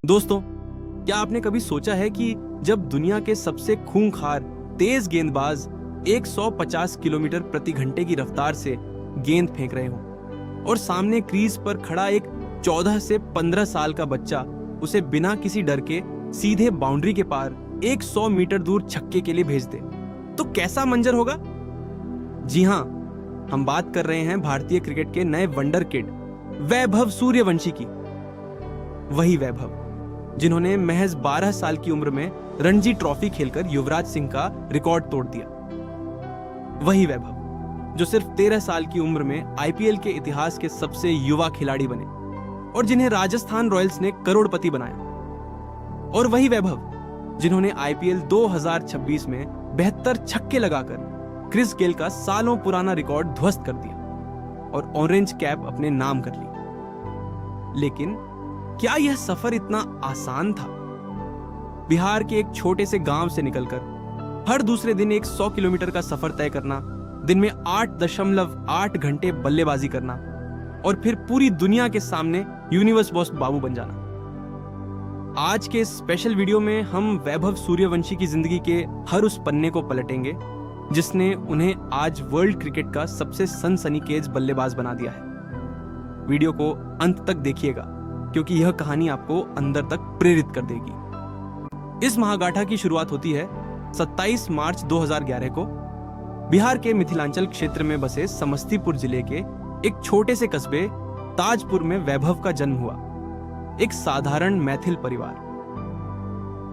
दोस्तों, क्या आपने कभी सोचा है कि जब दुनिया के सबसे खूंखार तेज गेंदबाज 150 किलोमीटर प्रति घंटे की रफ्तार से गेंद फेंक रहे हों और सामने क्रीज पर खड़ा एक 14 से 15 साल का बच्चा उसे बिना किसी डर के सीधे बाउंड्री के पार 100 मीटर दूर छक्के के लिए भेज दे, तो कैसा मंजर होगा? जी हां, हम बात कर रहे हैं भारतीय क्रिकेट के नए वंडर किड वैभव सूर्यवंशी की। वही वैभव जिन्होंने महज 12 साल की उम्र में रणजी ट्रॉफी खेलकर युवराज सिंह का रिकॉर्ड तोड़ दिया। वही वैभव जो सिर्फ 13 साल की उम्र में आईपीएल के इतिहास के सबसे युवा खिलाड़ी बने और जिन्हें राजस्थान रॉयल्स ने करोड़पति बनाया। और वही वैभव जिन्होंने आईपीएल 2026 में 72 छक्के लगाकर क्रिस गेल का सालों पुराना रिकॉर्ड ध्वस्त कर दिया और ऑरेंज कैप अपने नाम कर ली। लेकिन क्या यह सफर इतना आसान था? बिहार के एक छोटे से गांव से निकलकर हर दूसरे दिन एक 100 किलोमीटर का सफर तय करना, दिन में 8.8 घंटे बल्लेबाजी करना और फिर पूरी दुनिया के सामने यूनिवर्स बॉस बाबू बन जाना। आज के स्पेशल वीडियो में हम वैभव सूर्यवंशी की जिंदगी के हर उस पन्ने को पलटेंगे जिसने उन्हें आज वर्ल्ड क्रिकेट का सबसे सनसनीखेज बल्लेबाज बना दिया है। वीडियो को अंत तक देखिएगा क्योंकि यह कहानी आपको अंदर तक प्रेरित कर देगी। इस महागाथा की शुरुआत होती है 27 मार्च 2011 को बिहार के मिथिलांचल क्षेत्र में बसे समस्तीपुर जिले के एक छोटे से कस्बे ताजपुर में वैभव का जन्म हुआ। एक साधारण मैथिल परिवार।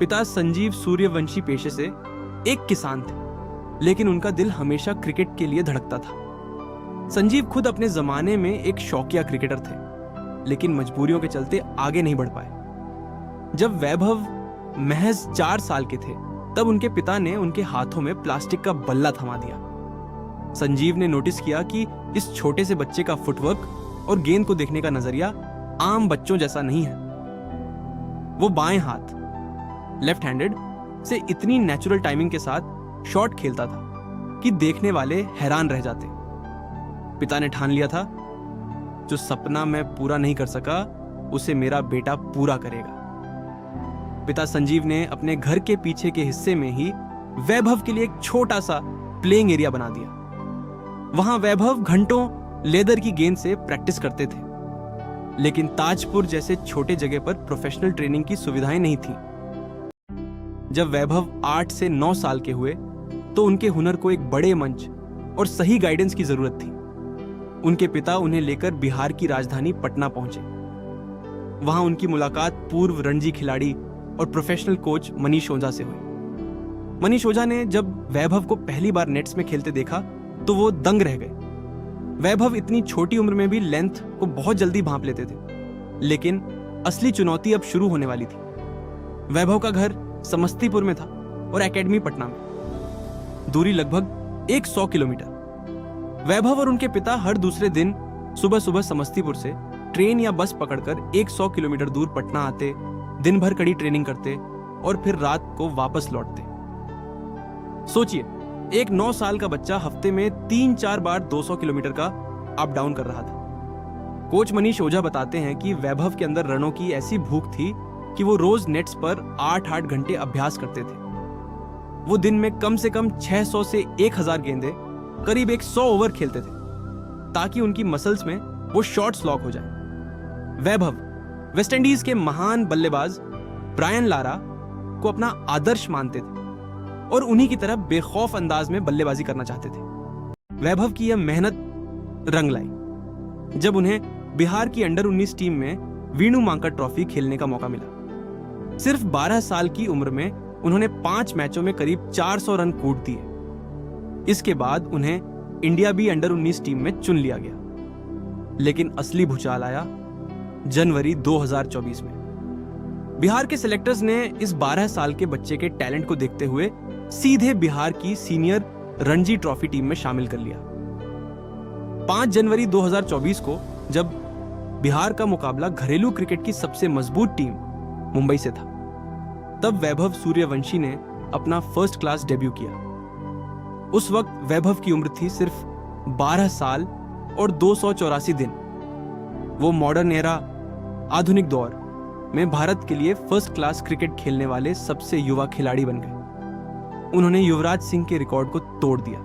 पिता संजीव सूर्यवंशी पेशे से एक किसान थे, लेकिन उनका दिल हमेशा क्रिकेट के लिए धड़कता था। संजीव खुद अपने जमाने में एक शौकिया क्रिकेटर थे, लेकिन मजबूरियों के चलते आगे नहीं बढ़ पाए। जब वैभव महज 4 साल के थे, तब उनके पिता ने उनके हाथों में प्लास्टिक का बल्ला थमा दिया। संजीव ने नोटिस किया कि इस छोटे से बच्चे का फुटवर्क और गेंद को देखने का नजरिया आम बच्चों जैसा नहीं है। वो बाएं हाथ लेफ्ट हैंडेड से इतनी नेचुरल टाइमिंग के साथ शॉट खेलता था कि देखने वाले हैरान रह जाते। पिता ने ठान लिया था, जो सपना मैं पूरा नहीं कर सका उसे मेरा बेटा पूरा करेगा। पिता संजीव ने अपने घर के पीछे के हिस्से में ही वैभव के लिए एक छोटा सा प्लेइंग एरिया बना दिया। वहां वैभव घंटों लेदर की गेंद से प्रैक्टिस करते थे, लेकिन ताजपुर जैसे छोटे जगह पर प्रोफेशनल ट्रेनिंग की सुविधाएं नहीं थी। जब वैभव 8 से 9 साल के हुए तो उनके हुनर को एक बड़े मंच और सही गाइडेंस की जरूरत थी। उनके पिता उन्हें लेकर बिहार की राजधानी पटना पहुंचे। वहां उनकी मुलाकात पूर्व रणजी खिलाड़ी और प्रोफेशनल कोच मनीष ओझा से हुई। मनीष ओझा ने जब वैभव को पहली बार नेट्स में खेलते देखा तो वो दंग रह गए। वैभव इतनी छोटी उम्र में भी लेंथ को बहुत जल्दी भांप लेते थे, लेकिन असली चुनौती अब शुरू होने वाली थी। वैभव का घर समस्तीपुर में था और एकेडमी पटना में। दूरी लगभग 100 किलोमीटर। वैभव और उनके पिता हर दूसरे दिन सुबह सुबह समस्तीपुर से ट्रेन या बस पकड़कर 100 किलोमीटर दूर पटना आते, दिन भर कड़ी ट्रेनिंग करते और फिर रात को वापस लौटते। सोचिए, एक 9 साल का बच्चा हफ्ते में 3-4 बार 200 किलोमीटर का अप डाउन कर रहा था। कोच मनीष ओझा बताते हैं कि वैभव के अंदर रनों की ऐसी भूख थी कि वो रोज नेट्स पर 8-8 घंटे अभ्यास करते थे। वो दिन में कम से कम 600 से 1000 गेंदें, करीब 100 ओवर खेलते थे ताकि उनकी मसल्स में वो शॉट्स लॉक हो जाए। वैभव वेस्टइंडीज के महान बल्लेबाज ब्रायन लारा को अपना आदर्श मानते थे और उन्हीं की तरह बेखौफ अंदाज में बल्लेबाजी करना चाहते थे। वैभव की यह मेहनत रंग लाई जब उन्हें बिहार की अंडर 19 टीम में वीणु मांकड़ ट्रॉफी खेलने का मौका मिला। सिर्फ 12 साल की उम्र में उन्होंने 5 मैचों में करीब 400 रन कूट दिए। इसके बाद उन्हें इंडिया बी अंडर 19 टीम में चुन लिया गया। लेकिन असली भूचाल आया जनवरी 2024 में। बिहार के सिलेक्टर्स ने इस 12 साल के बच्चे के टैलेंट को देखते हुए सीधे बिहार की सीनियर रणजी ट्रॉफी टीम में शामिल कर लिया। 5 जनवरी 2024 को जब बिहार का मुकाबला घरेलू क्रिकेट की सबसे मजबूत टीम मुंबई से था, तब वैभव सूर्यवंशी ने अपना फर्स्ट क्लास डेब्यू किया। उस वक्त वैभव की उम्र थी सिर्फ 12 साल और 284 दिन। वो मॉडर्न एरा, आधुनिक दौर में भारत के लिए फर्स्ट क्लास क्रिकेट खेलने वाले सबसे युवा खिलाड़ी बन गए। उन्होंने युवराज सिंह के रिकॉर्ड को तोड़ दिया,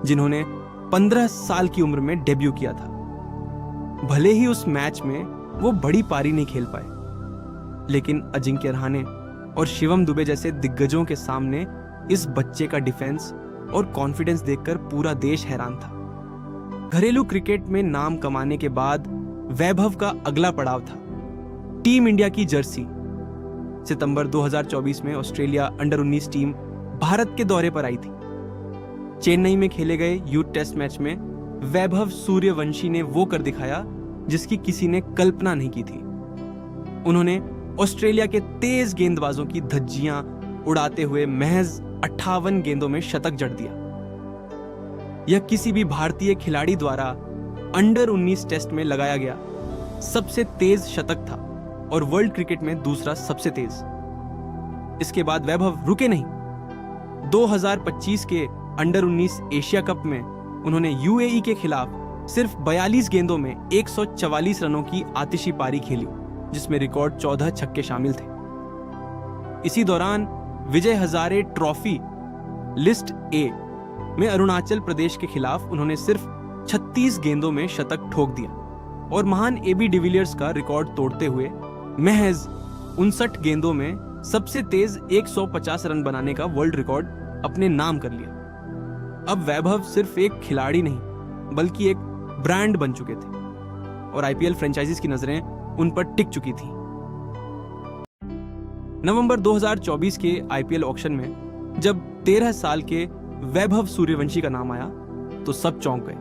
जिन्होंने 15 साल की उम्र में डेब्यू किया था। भले ही उस मैच में वो बड़ी पारी नहीं खेल पाए, लेकिन अजिंक्य रहाणे और शिवम दुबे जैसे दिग्गजों के सामने इस बच्चे का डिफेंस और कॉन्फिडेंस देखकर पूरा देश हैरान था। घरेलू क्रिकेट में नाम कमाने के बाद वैभव का अगला पड़ाव था टीम इंडिया की जर्सी। सितंबर 2024 में ऑस्ट्रेलिया अंडर 19 टीम भारत के दौरे पर आई थी। चेन्नई में खेले गए यूथ टेस्ट मैच में वैभव सूर्यवंशी ने वो कर दिखाया जिसकी किसी ने कल्पना नहीं की थी। उन्होंने ऑस्ट्रेलिया के तेज गेंदबाजों की धज्जियां उड़ाते हुए महज 58 गेंदों में शतक जड़ दिया। यह किसी भी भारतीय खिलाड़ी द्वारा अंडर 19 टेस्ट में लगाया गया सबसे तेज शतक था और वर्ल्ड क्रिकेट में दूसरा सबसे तेज। इसके बाद वैभव रुके नहीं। 2025 के अंडर 19 एशिया कप में उन्होंने यूएई के खिलाफ सिर्फ 42 गेंदों में 144 रनों की आतिशी पारी खेली, जिसमें रिकॉर्ड 14 छक्के शामिल थे। इसी दौरान Vijay Hazare trophy list A में अरुणाचल प्रदेश के खिलाफ उन्होंने सिर्फ 36 गेंदों में शतक ठोक दिया और महान एबी डिविलियर्स का रिकॉर्ड तोड़ते हुए महज 59 गेंदों में सबसे तेज 150 रन बनाने का वर्ल्ड रिकॉर्ड अपने नाम कर लिया। अब वैभव सिर्फ एक खिलाड़ी नहीं बल्कि एक ब्रांड बन चुके थे और आईपीएल फ्रेंचाइजीज की नजरें उन पर टिक चुकी थी। नवंबर 2024 के आईपीएल ऑक्शन में जब 13 साल के वैभव सूर्यवंशी का नाम आया तो सब चौंक गए।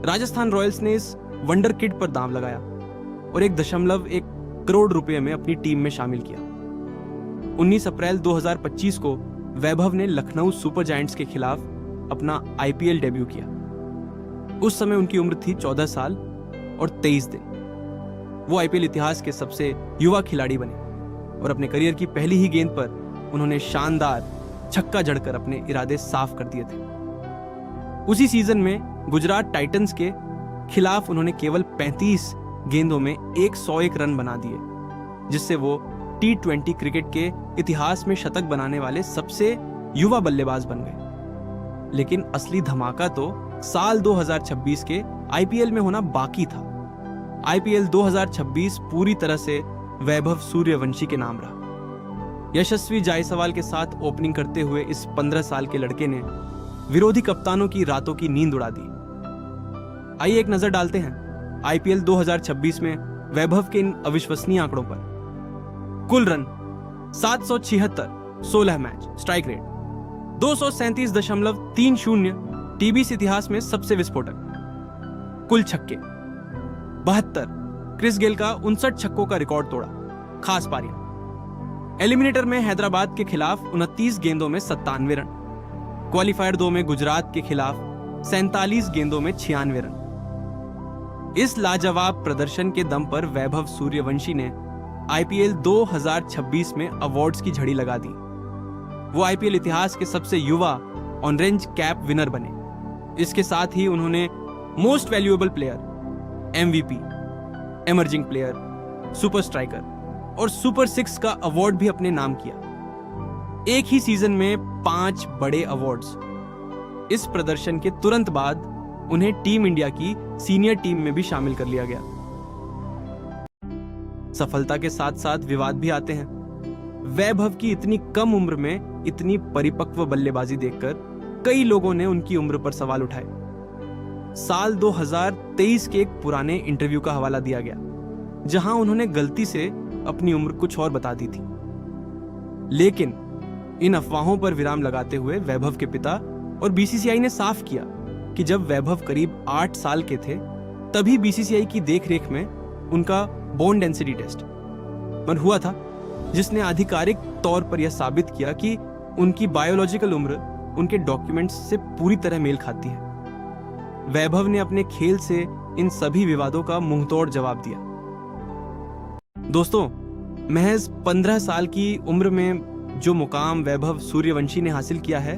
राजस्थान रॉयल्स ने इस वंडर किड पर दांव लगाया और 1.1 करोड़ रुपए में अपनी टीम में शामिल किया। 19 अप्रैल 2025 को वैभव ने लखनऊ सुपर जायंट्स के खिलाफ अपना आईपीएल डेब्यू किया। उस समय उनकी उम्र थी 14 साल और 23 दिन। वो आईपीएल इतिहास के सबसे युवा खिलाड़ी बने और अपने करियर की पहली ही गेंद पर उन्होंने शानदार छक्का जड़कर अपने इरादे साफ कर दिए थे। उसी सीजन में गुजरात टाइटंस के खिलाफ उन्होंने केवल 35 गेंदों में 101 रन बना दिए, जिससे वो T20 क्रिकेट के इतिहास में शतक बनाने वाले सबसे युवा बल्लेबाज बन गए। लेकिन असली धमाका तो साल 2026 के आईपीएल में होना बाकी था। आईपीएल 2026 पूरी तरह से वैभव सूर्यवंशी के नाम रहा। यशस्वी जायसवाल के साथ ओपनिंग करते हुए इस 15 साल के लड़के ने विरोधी कप्तानों की रातों की नींद उड़ा दी। आइए एक नजर डालते हैं आईपीएल 2026 में वैभव के इन अविश्वसनीय आंकड़ों पर। कुल run 776, 16 match, strike rate 237.30, TBC इतिहास में सबसे विस्फोटक। कुल छक्के 72, क्रिस गेल का 59 छक्कों का रिकॉर्ड तोड़ा। खास पारियां, एलिमिनेटर में हैदराबाद के खिलाफ 29 गेंदों में 97 रन, क्वालिफायर 2 में गुजरात के खिलाफ 47 गेंदों में 96 रन। इस लाजवाब प्रदर्शन के दम पर वैभव सूर्यवंशी ने आईपीएल 2026 में अवार्ड्स की झड़ी लगा दी। वो आईपीएल इतिहास के सबसे युवा ऑरेंज कैप विनर बने। इसके साथ ही उन्होंने most valuable player, MVP, emerging player, super striker और सुपर 6 का अवार्ड भी अपने नाम किया। एक ही सीजन में 5 बड़े अवार्ड्स। इस प्रदर्शन के तुरंत बाद उन्हें टीम इंडिया की सीनियर टीम में भी शामिल कर लिया गया। सफलता के साथ साथ विवाद भी आते हैं। वैभव की इतनी कम उम्र में इतनी परिपक्व बल्लेबाजी देखकर कई लोगों ने उनकी उम्र पर सवाल उठाए। साल 2023 के एक पुराने इंटरव्यू का हवाला दिया गया, जहां उन्होंने गलती से अपनी उम्र कुछ और बता दी थी। लेकिन इन अफवाहों पर विराम लगाते हुए वैभव के पिता और बीसीसीआई ने साफ किया कि जब वैभव करीब 8 साल के थे तभी बीसीसीआई की देखरेख में उनका बोन डेंसिटी टेस्ट पर हुआ था, जिसने आधिकारिक तौर पर यह साबित किया कि उनकी बायोलॉजिकल उम्र उनके डॉक्यूमेंट्स से पूरी तरह मेल खाती है। वैभव ने अपने खेल से इन सभी विवादों का मुंहतोड़ जवाब दिया। दोस्तों, महज 15 साल की उम्र में जो मुकाम वैभव सूर्यवंशी ने हासिल किया है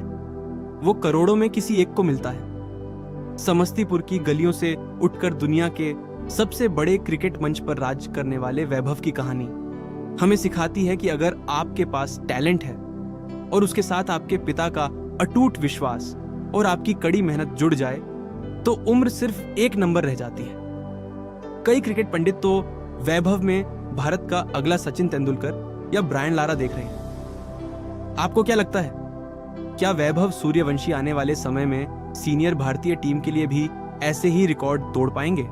वो करोड़ों में किसी एक को मिलता है। समस्तीपुर की गलियों से उठकर दुनिया के सबसे बड़े क्रिकेट मंच पर राज करने वाले वैभव की कहानी हमें सिखाती है कि अगर आपके पास टैलेंट है और उसके साथ आपके पिता का अटूट विश्वास और आपकी कड़ी मेहनत जुड़ जाए तो उम्र सिर्फ एक नंबर रह जाती है। कई क्रिकेट पंडित तो वैभव में भारत का अगला सचिन तेंदुलकर या ब्रायन लारा देख रहे हैं। आपको क्या लगता है, क्या वैभव सूर्यवंशी आने वाले समय में सीनियर भारतीय टीम के लिए भी ऐसे ही रिकॉर्ड तोड़ पाएंगे?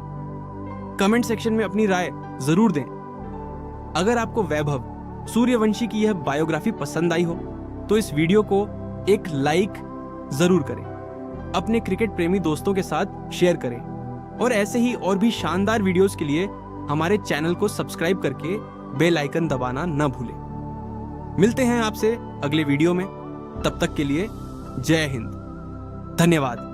कमेंट सेक्शन में अपनी राय जरूर दें। अगर आपको वैभव सूर्यवंशी की यह बायोग्राफी पसंद आई हो तो इस वीडियो को एक लाइक जरूर करें, अपने क्रिकेट प्रेमी दोस्तों के साथ शेयर करें और ऐसे ही और भी शानदार वीडियोस के लिए हमारे चैनल को सब्सक्राइब करके बेल आइकन दबाना न भूलें। मिलते हैं आपसे अगले वीडियो में, तब तक के लिए जय हिंद, धन्यवाद।